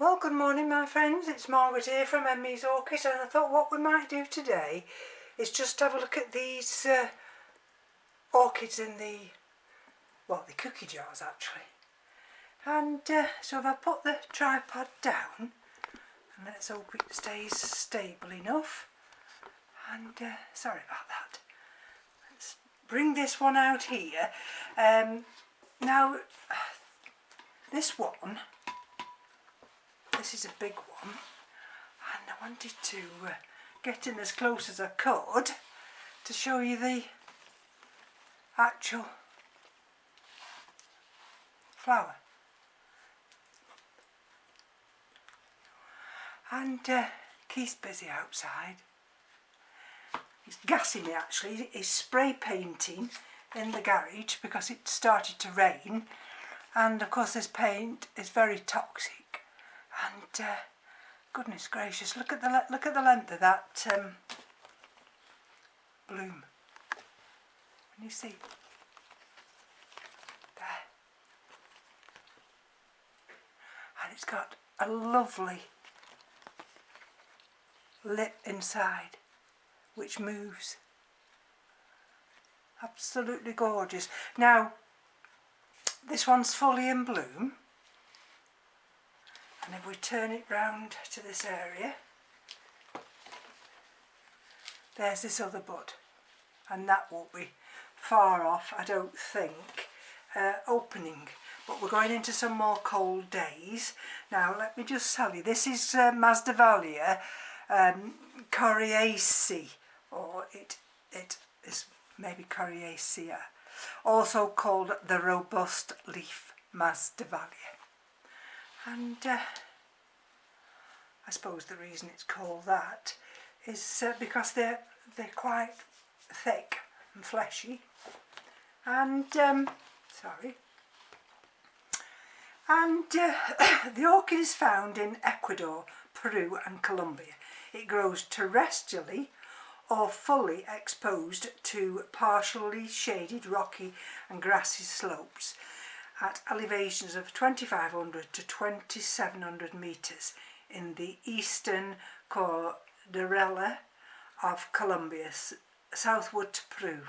Well, good morning my friends, it's Margaret here from Emmy's Orchids, and I thought what we might do today is just have a look at these orchids in the cookie jars actually. And so if I put the tripod down, and let's hope it stays stable enough, and sorry about that. Let's bring this one out here. Now this is a big one, and I wanted to get in as close as I could to show you the actual flower. And Keith's busy outside. He's gassing me actually. He's spray painting in the garage because it started to rain, and of course this paint is very toxic. And goodness gracious, look at the length of that bloom. Can you see? There. And it's got a lovely lip inside which moves. Absolutely gorgeous. Now this one's fully in bloom, and if we turn it round to this area, there's this other bud, and that won't be far off, I don't think, opening. But we're going into some more cold days. Now let me just tell you, this is Masdevallias coriacea, or it is maybe coriacea, also called the robust leaf Masdevallias. And I suppose the reason it's called that is because they're quite thick and fleshy, and sorry. And the orchid is found in Ecuador, Peru and Colombia. It grows terrestrially or fully exposed to partially shaded rocky and grassy slopes at elevations of 2500 to 2700 metres in the eastern Cordillera of Colombia, southward to Peru.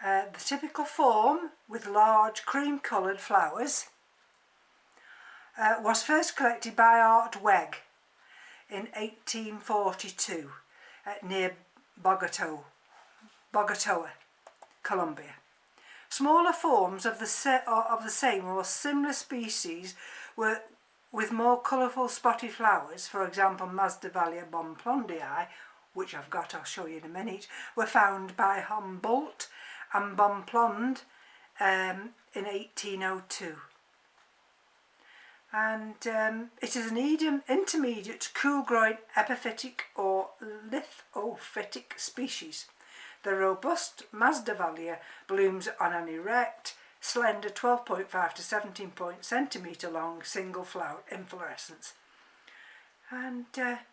The typical form, with large cream-coloured flowers, was first collected by Art Weg in 1842 near Bogota, Colombia. Smaller forms of the same or similar species were with more colourful spotty flowers, for example Masdevallias bonplandii, which I'll show you in a minute, were found by Humboldt and Bonpland in 1802. And it is an intermediate cool-growing epiphytic or lithophytic species. The robust Masdevallias blooms on an erect, slender 12.5 to 17 centimetre long single flower inflorescence. And let's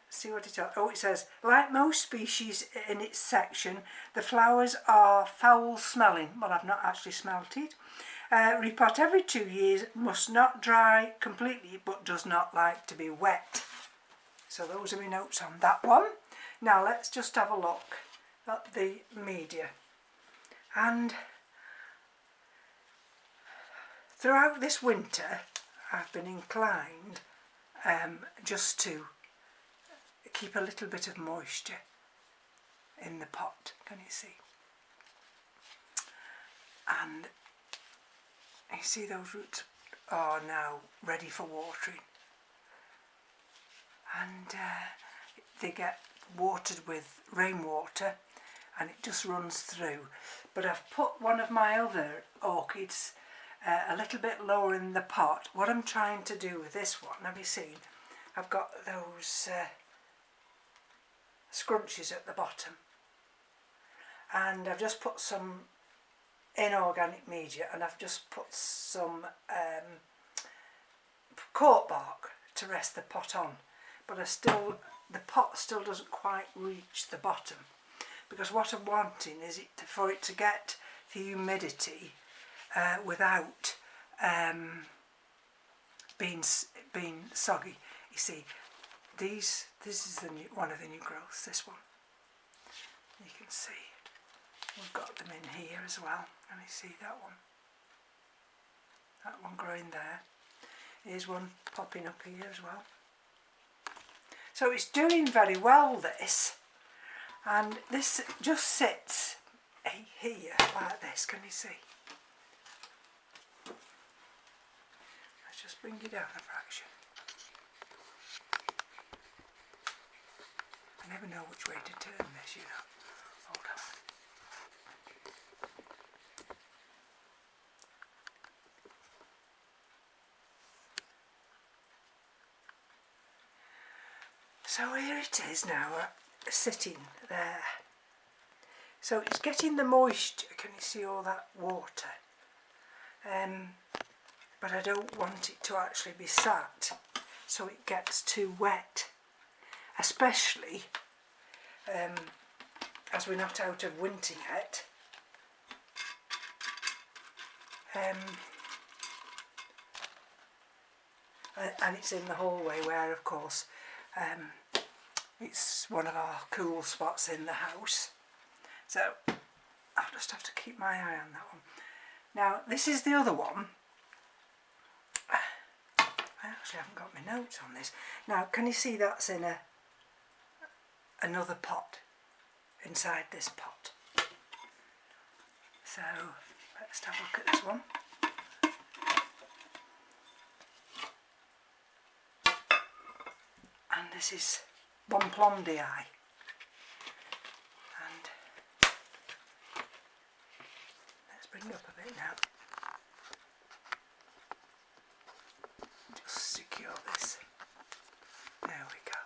see what it says. Oh, it says, like most species in its section, the flowers are foul smelling. Well, I've not actually smelt it. Repot every 2 years, must not dry completely, but does not like to be wet. So those are my notes on that one. Now let's just have a look at the media. And throughout this winter I've been inclined just to keep a little bit of moisture in the pot, can you see? And you see those roots are now ready for watering, and they get watered with rainwater and it just runs through. But I've put one of my other orchids a little bit lower in the pot. What I'm trying to do with this one, have you seen, I've got those scrunchies at the bottom, and I've just put some inorganic media, and I've just put some cork bark to rest the pot on, but the pot still doesn't quite reach the bottom, because what I'm wanting is for it to get the humidity without been soggy. You see, this is one of the new growths, this one. You can see we've got them in here as well. Can you see that one? That one growing there. Here's one popping up here as well. So it's doing very well, this, and this just sits here like this. Can you see? Let's just bring it down a fraction. I never know which way to turn this, you know. Hold on. So here it is now, sitting there. So it's getting the moisture. Can you see all that water? But I don't want it to actually be sat so it gets too wet, especially as we're not out of winter yet. And it's in the hallway where, of course, it's one of our cool spots in the house. So I'll just have to keep my eye on that one. Now this is the other one. I actually haven't got my notes on this. Now can you see that's in another pot inside this pot? So let's have a look at this one. And this is bonplandii. And let's bring it up a bit now. Just secure this. There we go.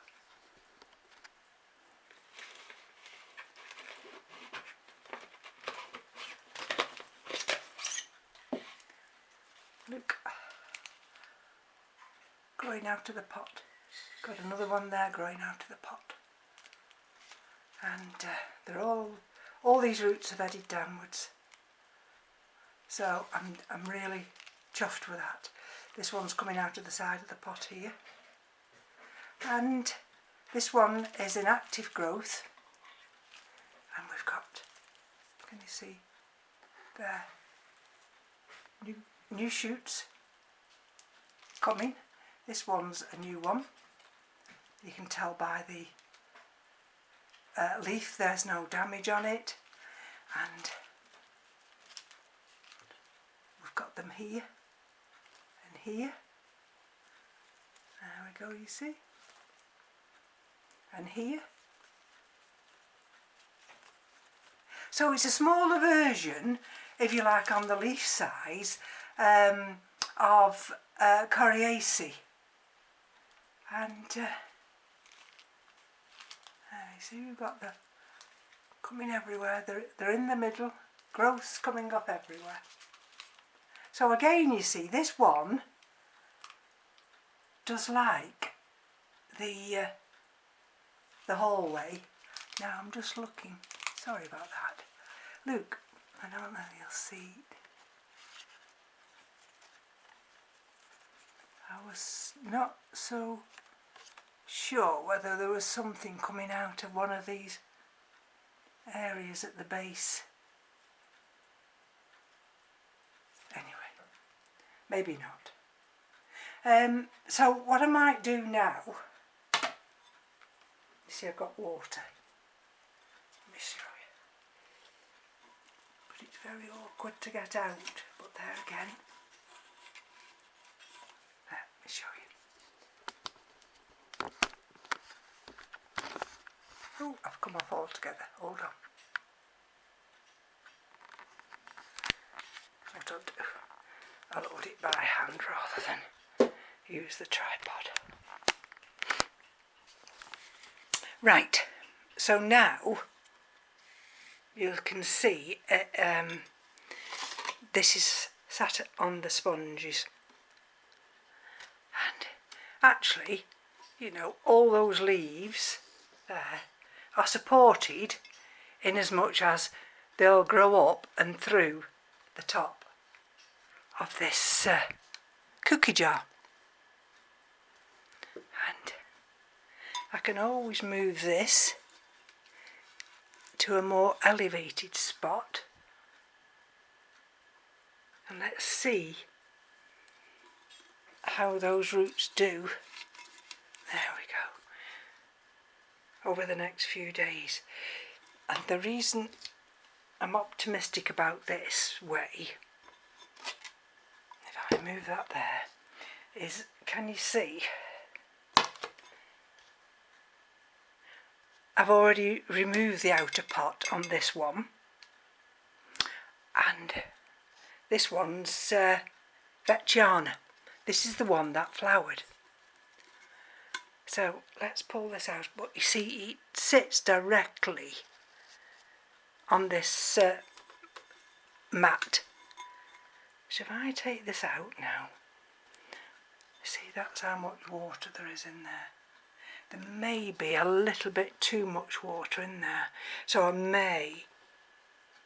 Look, growing out of the pot. Got another one there growing out of the pot, and they're all these roots are bedded downwards. So I'm really chuffed with that. This one's coming out of the side of the pot here, and this one is in active growth, and we've got, can you see there, new shoots coming. This one's a new one. You can tell by the leaf there's no damage on it, and we've got them here and here. There we go, you see, and here. So it's a smaller version, if you like, on the leaf size of coriacea, and you see we've got the coming everywhere. They're in the middle, growth's coming up everywhere. So again, you see, this one does like the hallway. Now I'm just looking, sorry about that. Look, I don't know if you'll see it. I was not so sure whether there was something coming out of one of these areas at the base. Anyway, maybe not. So what I might do now, you see I've got water. Let me show you. But it's very awkward to get out, but there again. Let me show you. Oh, I've come off altogether. Hold on. What I'll do, I'll hold it by hand rather than use the tripod. Right, so now you can see this is sat on the sponges, and actually, you know, all those leaves there are supported in as much as they'll grow up and through the top of this cookie jar. I can always move this to a more elevated spot, and let's see how those roots do. There we go. Over the next few days. And the reason I'm optimistic about this way, if I move that there, is, can you see, I've already removed the outer pot on this one, and this one's veitchiana. This is the one that flowered. So let's pull this out, but you see it sits directly on this mat. So if I take this out now, see, that's how much water there is in there. There may be a little bit too much water in there, so I may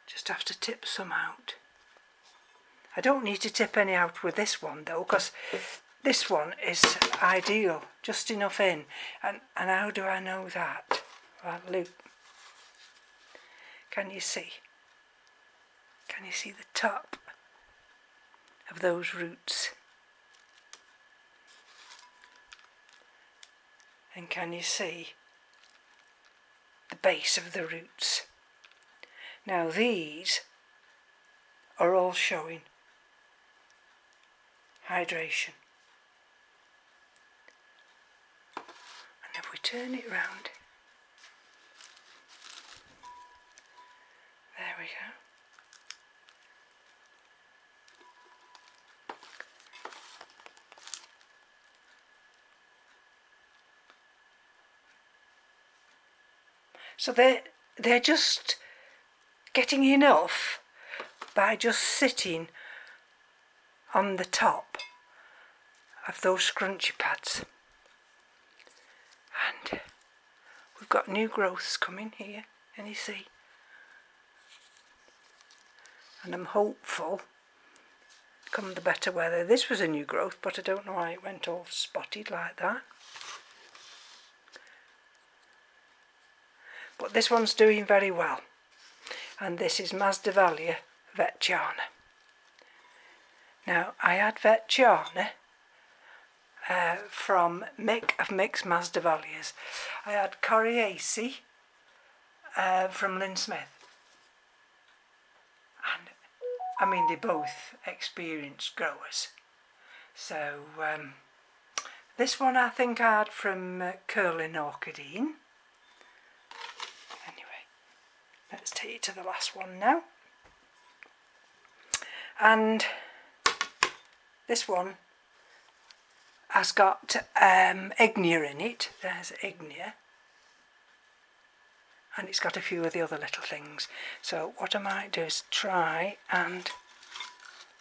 just have to tip some out. I don't need to tip any out with this one though, because this one is ideal, just enough in. And how do I know that? Well, look. Can you see? Can you see the top of those roots? And can you see the base of the roots? Now these are all showing hydration. And if we turn it round, there we go. So they're just getting enough by just sitting on the top of those scrunchy pads. And we've got new growths coming here, and you see. And I'm hopeful, come the better weather. This was a new growth, but I don't know why it went all spotted like that. But this one's doing very well. And this is Masdevallias veitchiana. Now, I had veitchiana from Mick of Mick's Masdevallias. I had coriacea from Lynn Smith. And I mean, they're both experienced growers. So this one I think I had from Curling Orchidine. Anyway, let's take it to the last one now. And this one has got ignea in it. There's ignea. And it's got a few of the other little things. So what I might do is try and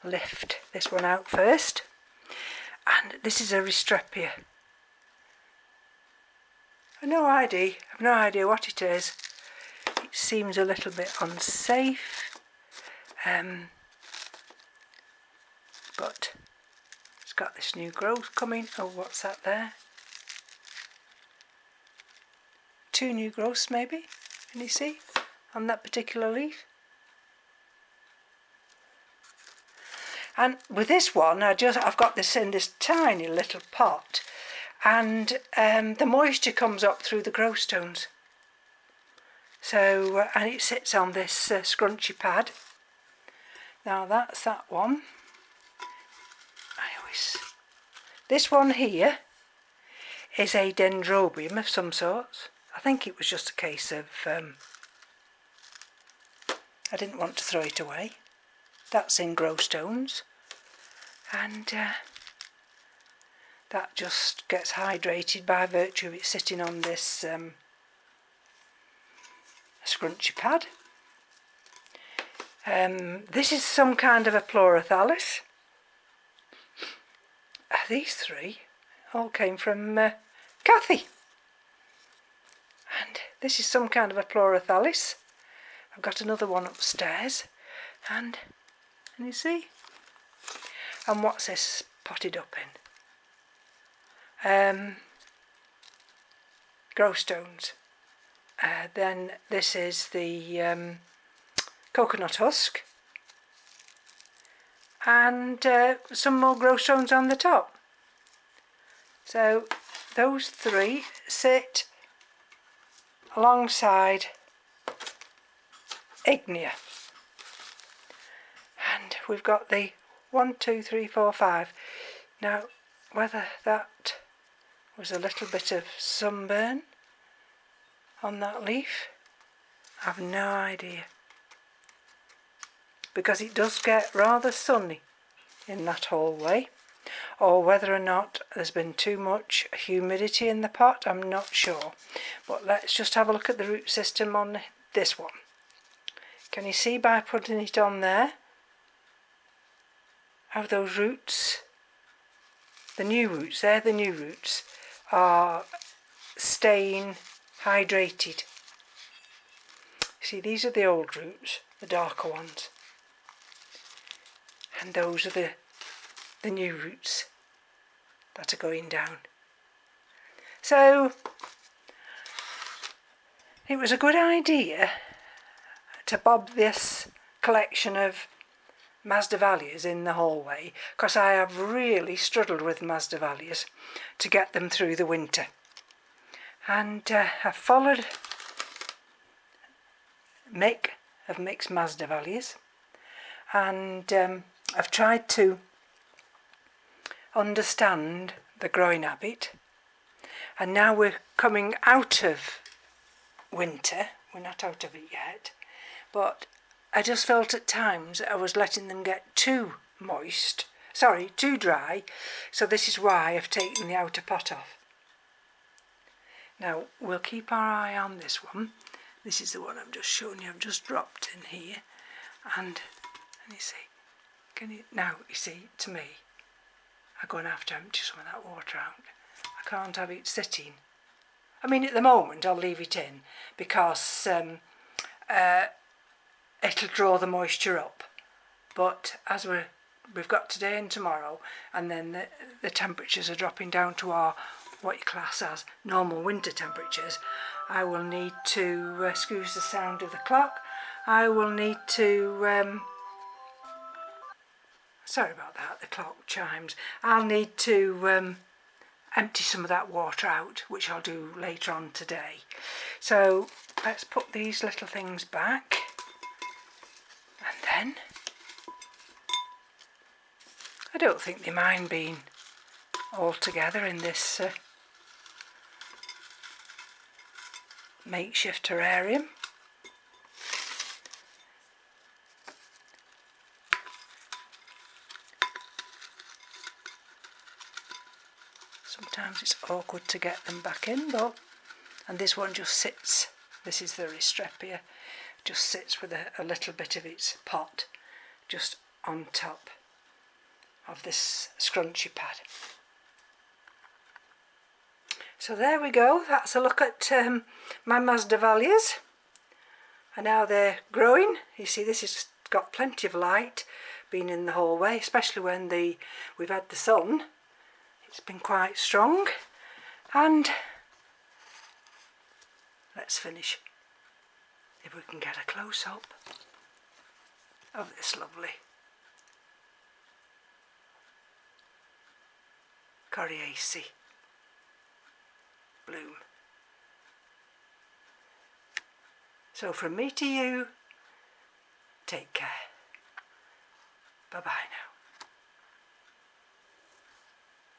lift this one out first. And this is a Restrepia. I've no idea what it is. It seems a little bit unsafe. But it's got this new growth coming. Oh, what's that there? 2 new growths maybe. Can you see on that particular leaf? And with this one, I've got this in this tiny little pot, and the moisture comes up through the growth stones. So and it sits on this scrunchy pad. Now that's that one. This one here is a dendrobium of some sorts. I think it was just a case of I didn't want to throw it away. That's in growth stones, and that just gets hydrated by virtue of it sitting on this scrunchy pad. This is some kind of a pleurathalis. These 3 all came from Kathy. And this is some kind of a pleurathalis. I've got another one upstairs. And you see? And what's this potted up in? grow stones. Then this is the coconut husk, and some more grow stones on the top. So those three sit alongside ignea, and we've got the 1, 2, 3, 4, 5. Now whether that was a little bit of sunburn on that leaf, I've no idea, because it does get rather sunny in that hallway, or whether or not there's been too much humidity in the pot, I'm not sure. But let's just have a look at the root system on this one. Can you see by putting it on there how those roots, the new roots, they're the new roots, are staying hydrated. See, these are the old roots, the darker ones, and those are the new roots that are going down. So it was a good idea to bob this collection of Masdevallias in the hallway, because I have really struggled with Masdevallias to get them through the winter. And I've followed Mick of Mick's Masdevallias, and I've tried to understand the growing habit. And now we're coming out of winter, we're not out of it yet, but I just felt at times I was letting them get too dry, so this is why I've taken the outer pot off. Now we'll keep our eye on this one. This is the one I've just shown you, I've just dropped in here, and you see, now you see, to me, I'm going to have to empty some of that water out. I can't have it sitting. I mean, at the moment I'll leave it in because it'll draw the moisture up, but as we've got today and tomorrow, and then the temperatures are dropping down to our what you class as normal winter temperatures, I will need to, excuse the sound of the clock, I will need to, sorry about that, the clock chimes, I'll need to empty some of that water out, which I'll do later on today. So let's put these little things back, and then I don't think they mind being all together in this makeshift terrarium. Sometimes it's awkward to get them back in, but, and this one just sits, this is the Ristrepia, just sits with a little bit of its pot just on top of this scrunchy pad. So there we go, that's a look at my Masdevallias, and now they're growing. You see, this has got plenty of light being in the hallway, especially when we've had the sun. It's been quite strong, and let's finish if we can get a close-up of this lovely coriacea bloom. So from me to you, take care. Bye bye now.